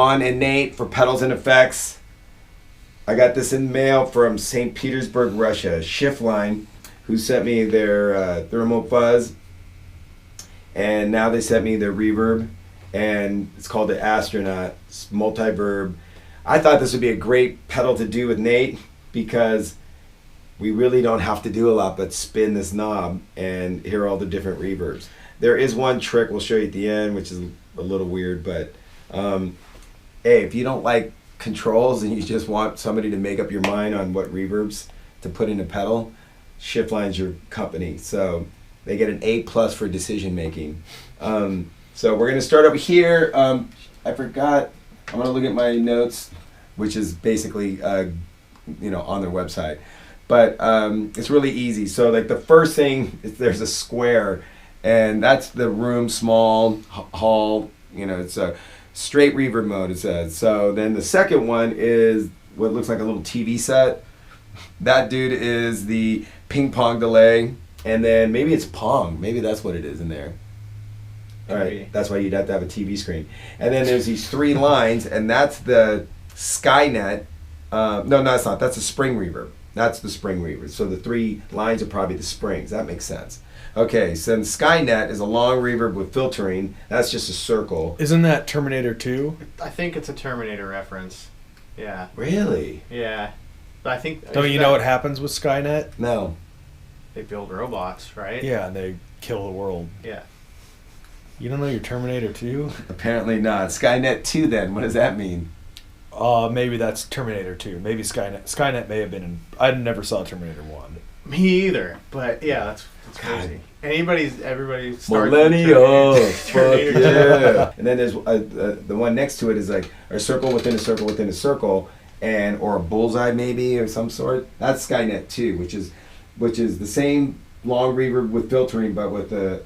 Juan and Nate for pedals and effects. I got this in mail from St. Petersburg, Russia. Shiftline, who sent me their thermal fuzz, and now they sent me their reverb, and it's called the Astronaut Multiverb. I thought this would be a great pedal to do with Nate because we really don't have to do a lot but spin this knob and hear all the different reverbs. There is one trick we'll show you at the end, which is a little weird, but hey, if you don't like controls and you just want somebody to make up your mind on what reverbs to put in a pedal, Shiftline's your company. So they get an A+ for decision making. So we're gonna start over here. I forgot, I'm gonna look at my notes, which is basically on their website. But it's really easy. So like the first thing is there's a square, and that's the room, small, hall, it's a straight reverb mode, it says. So then the second one is what looks like a little TV set. That dude is the ping pong delay, and then maybe it's Pong. Maybe that's what it is in there. All right, that's why you'd have to have a TV screen. And then there's these 3 lines, and that's the Skynet. No, it's not. That's a spring reverb. That's the spring reverb. So the 3 lines are probably the springs. That makes sense. Okay, so then Skynet is a long reverb with filtering. That's just a circle. Isn't that Terminator 2? I think it's a Terminator reference. Yeah. Really? Yeah. But I think... Don't you know what happens with Skynet? No. They build robots, right? Yeah, and they kill the world. Yeah. You don't know your Terminator 2? Apparently not. Skynet 2 then, what does that mean? Maybe that's Terminator 2. Maybe Skynet. Skynet may have been in... I never saw Terminator 1. Me either. But yeah, that's crazy. Everybody starts Millennial. Fuck yeah. And then there's the one next to it is like a circle within a circle within a circle, or a bullseye maybe of some sort. That's Skynet 2, which is the same long reverb with filtering, but with the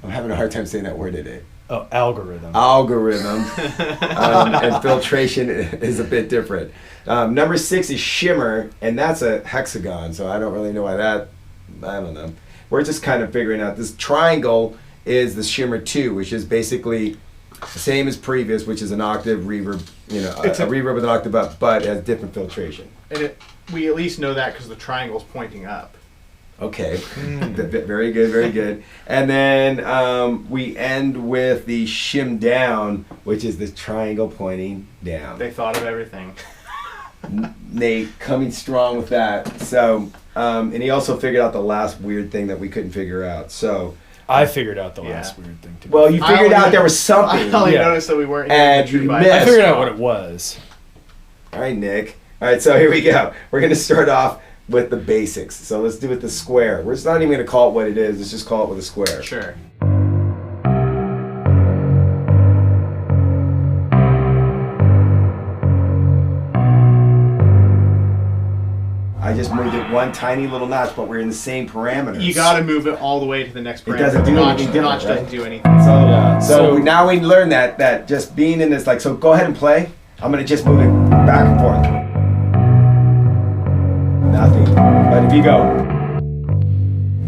I'm having a hard time saying that word today. Oh, algorithm. And filtration is a bit different. Number 6 is shimmer, and that's a hexagon, so I don't really know why that, I don't know. We're just kind of figuring out. This triangle is the shimmer 2, which is basically the same as previous, which is an octave reverb, a reverb with an octave up, but it has different filtration. And we at least know that because the triangle's pointing up. Okay, very good, very good. And then we end with the shim down, which is the triangle pointing down. They thought of everything. Nate coming strong with that. So, and he also figured out the last weird thing that we couldn't figure out. So I figured out the last weird thing too. Well, you figured out there was something. I only noticed that we weren't and you missed. I figured out what it was. All right, Nick. All right, so here we go. We're going to start off with the basics. So let's do it the square. We're just not even going to call it what it is. Let's just call it with a square. Sure. I just moved it one tiny little notch, but we're in the same parameters. You got to move it all the way to the next parameter. It doesn't do anything. The notch doesn't do anything. So now we learn that just being in this, so go ahead and play. I'm going to just move it back and forth. Nothing. But if you go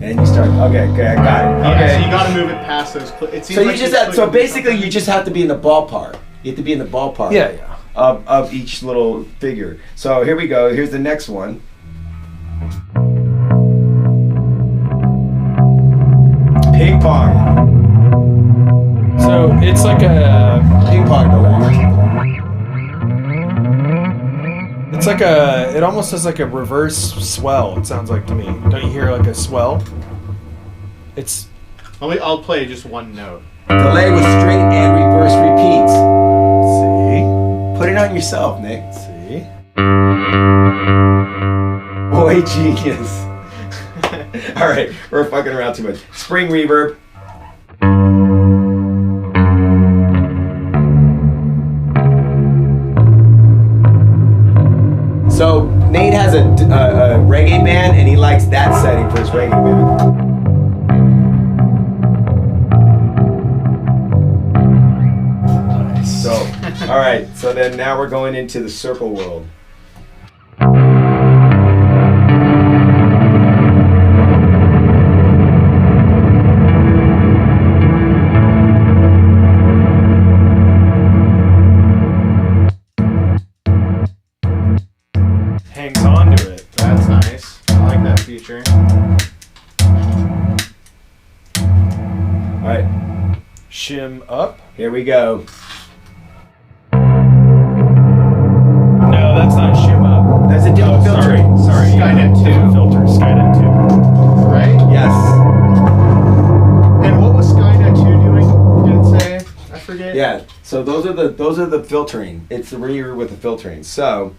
and you start, okay, I got it. Okay. Yeah, so you got to move it past those. So basically, you just have to be in the ballpark. You have to be in the ballpark. Yeah. Of each little figure. So here we go. Here's the next one. Ping pong. So it's like a ping pong delay. It's like it almost has like a reverse swell, it sounds like to me. Don't you hear like a swell? I'll play just one note. Delay with straight and reverse repeats. See? Put it on yourself, Nick. See? Boy, genius. All right, we're fucking around too much. Spring reverb. So Nate has a reggae band, and he likes that setting for his reggae band. Nice. So, all right. So then now we're going into the circle world. future. All right, Shim up. here we go. No, that's not shim up. That's a different filter. Sorry. Skynet 2. Different filter. Skynet 2. Right? Yes. And what was Skynet 2 doing? Did it say? I forget. Yeah. So those are the filtering. It's the reverb with the filtering. So,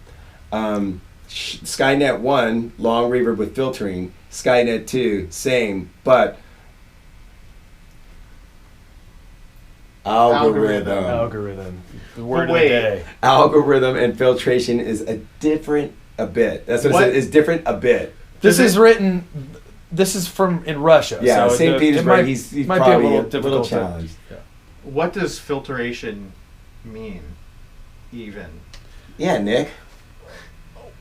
Skynet 1 long reverb with filtering. Skynet 2 same, but algorithm. The word of the wait. day. Algorithm and filtration is a bit. That's what it says. It's different a bit. This is written. This is from in Russia. Yeah, so St. Petersburg. He's might be probably a little little difficult. challenged. What does filtration mean, even? Yeah, Nick.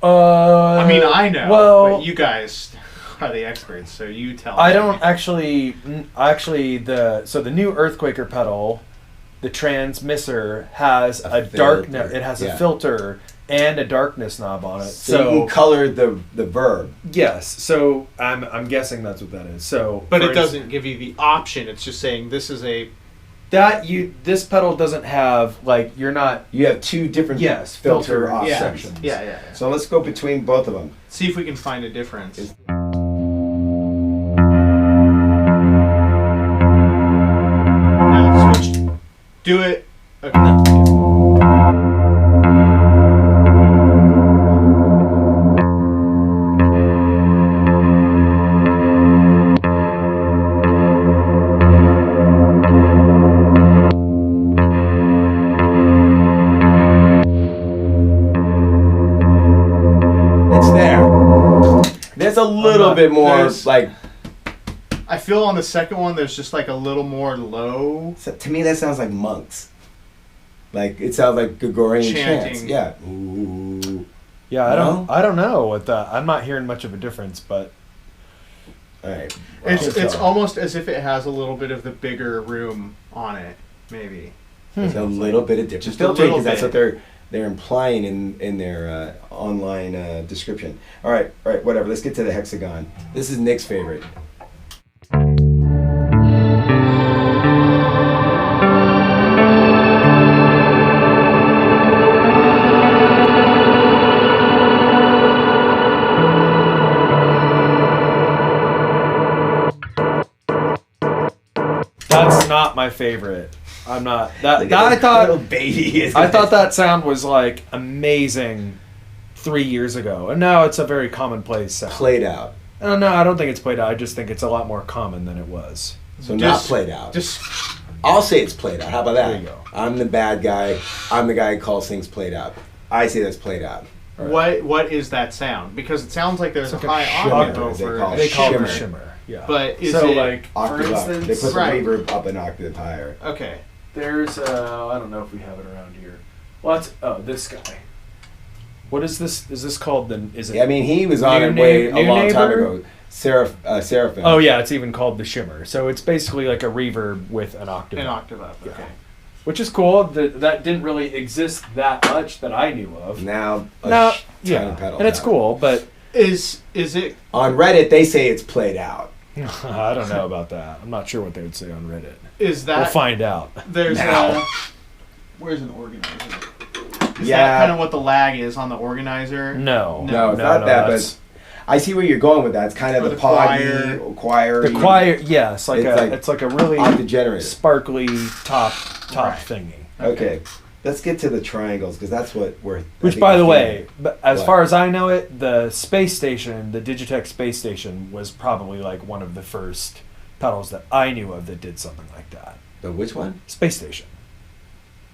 I mean, I know, well, but you guys are the experts, so you tell me. I don't actually. The new Earthquaker pedal, the transmitter has a dark. filter. It has Yeah. a filter and a darkness knob on it. So you can color the verb. yes. So I'm guessing that's what that is. So, But for it doesn't give you the option. It's just saying this is a. This pedal doesn't have like you're not. You have two different filter off Yeah. sections. Yeah. So let's go between both of them. See if we can find a difference. Now switch. Do it. Okay. It's there. There's a little bit more there's- like. I feel on the second one there's just like a little more low. So to me, that sounds like monks. Like it sounds like Gregorian chants. Chanting. Yeah. Ooh. Yeah, No? I don't know what that. I'm not hearing much of a difference, but All right. It's almost as if it has a little bit of the bigger room on it, maybe. It's a little bit of different Just a filtering little because that's bit. what they're implying in their online description. All right, whatever. Let's get to the hexagon. This is Nick's favorite. that's not my favorite. I'm not that. Look that at I this thought. little baby. I thought that sound was like amazing 3 years ago, and now it's a very commonplace sound. played out. No, I don't think it's played out. I just think it's a lot more common than it was. So not Just- played out. Just I'll say it's played out. How about that? There you go. I'm the bad guy. I'm the guy who calls things played out. I say that's played out. what is that sound? Because it sounds like there's It's a like a high shimmer, octave as they over call it. They call Shimmer. it shimmer. Yeah. But is so it like Octave for up. They instance, put the Right. reverb up an octave higher. Okay. there's I don't know if we have it around here. This guy. What is this? Is this called the? Is it? Yeah, I mean, he was on New it way Neigh- a New long time Neighbor? ago. Seraphim. Oh yeah, it's even called the shimmer. So it's basically like a reverb with an octave. An up. octave up. Yeah. Okay. Which is cool. That didn't really exist that much that I knew of. Now, No, yeah, yeah, and it's cool, but Is it? On Reddit, they say it's played out. I don't know about that. I'm not sure what they would say on Reddit. Is that? We'll find out. There's Now. Where's an organizer? Is Yeah. that kind of what the lag is on the organizer? No, No, it's not that, that's- but I see where you're going with that. It's kind of Or the the poggy, choir. the choir. Yes, It's like a really octogenerated. sparkly top Right. thingy. Okay, let's get to the triangles because that's what we're. I Which, think by the we're way, but as What? far as I know it, the space station, the Digitech space station, was probably like one of the first pedals that I knew of that did something like that. The which one? Space station,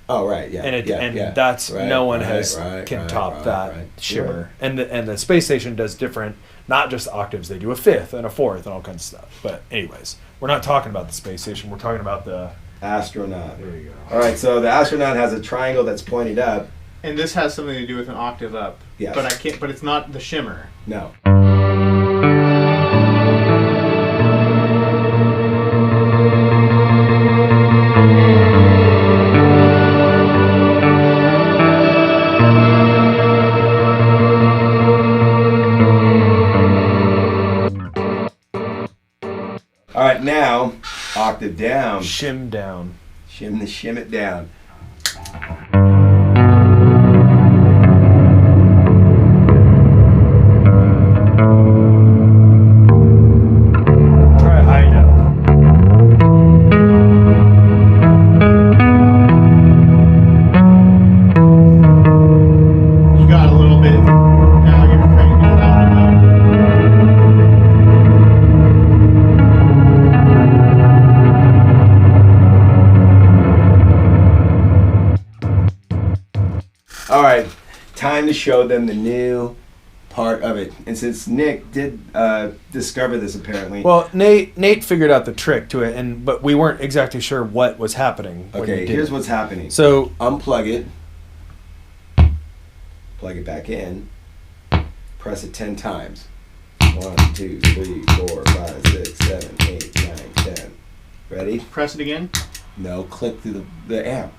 Oh, right, yeah. and that's Right, no one right, can right, top right, that right. shimmer. And the space station does different, not just octaves. They do a fifth and a fourth and all kinds of stuff. But anyways, we're not talking about the space station. We're talking about the. Astronaut. There you go. All right, so the astronaut has a triangle that's pointed up. And this has something to do with an octave up. Yes. But I can't. But it's not the shimmer. No. All right, now octave down. Shim down. Shim it down. Try a high note. You got a little bit. Now you're cranking it out a bit. All right, time to show them the new part of it. And since Nick did discover this apparently. Well, Nate figured out the trick to it, but we weren't exactly sure what was happening. When Okay, he did here's it. what's happening. So Unplug it. Plug it back in. Press it 10 times. 1, 2, 3, 4, 5, 6, 7, 8, 9, 10. Ready? Press it again. No, click through the amp.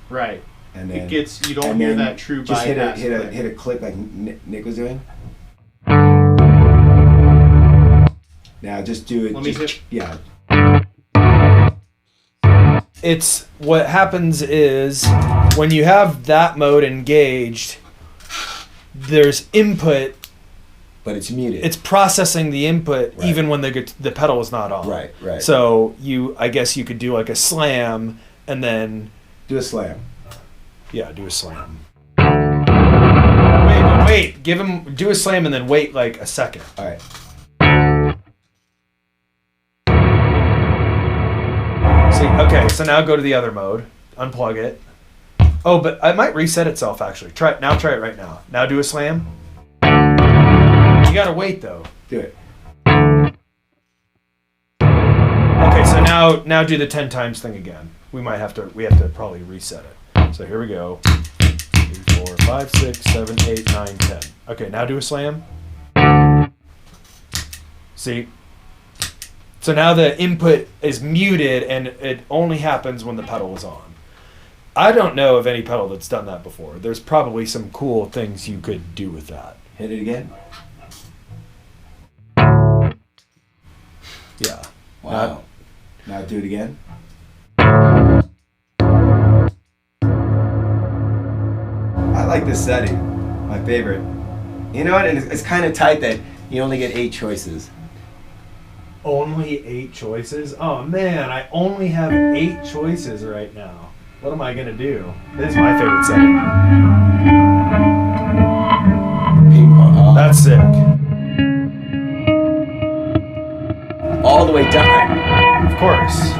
Right. And then It gets. You don't and hear then that true just bypass. hit a click like Nick was doing. Now just do it. Let me just, hit. Yeah. it's what happens is when you have that mode engaged, there's input. But it's muted. It's processing the input Right. even when the pedal is not on. Right. So I guess you could do like a slam and then Do a slam. do a slam. Wait, do a slam and then wait like a second. All right. See, okay, so now go to the other mode, unplug it. Oh, but it might reset itself actually. Try it right now. Now do a slam. You gotta wait though. Do it. Okay, so now do the 10 times thing again. We have to probably reset it. So here we go. 3, 4, 5, 6, 7, 8, 9, 10. Okay, now do a slam. See? So now the input is muted and it only happens when the pedal is on. I don't know of any pedal that's done that before. There's probably some cool things you could do with that. Hit it again. Yeah. Wow. Now do it again. I like this setting. My favorite. You know what? And it's kind of tight that you only get 8 choices. Only 8 choices? Oh man, I only have 8 choices right now. What am I gonna do? This is my favorite setting. Ping pong. Oh. That's sick. All the way down. Of course.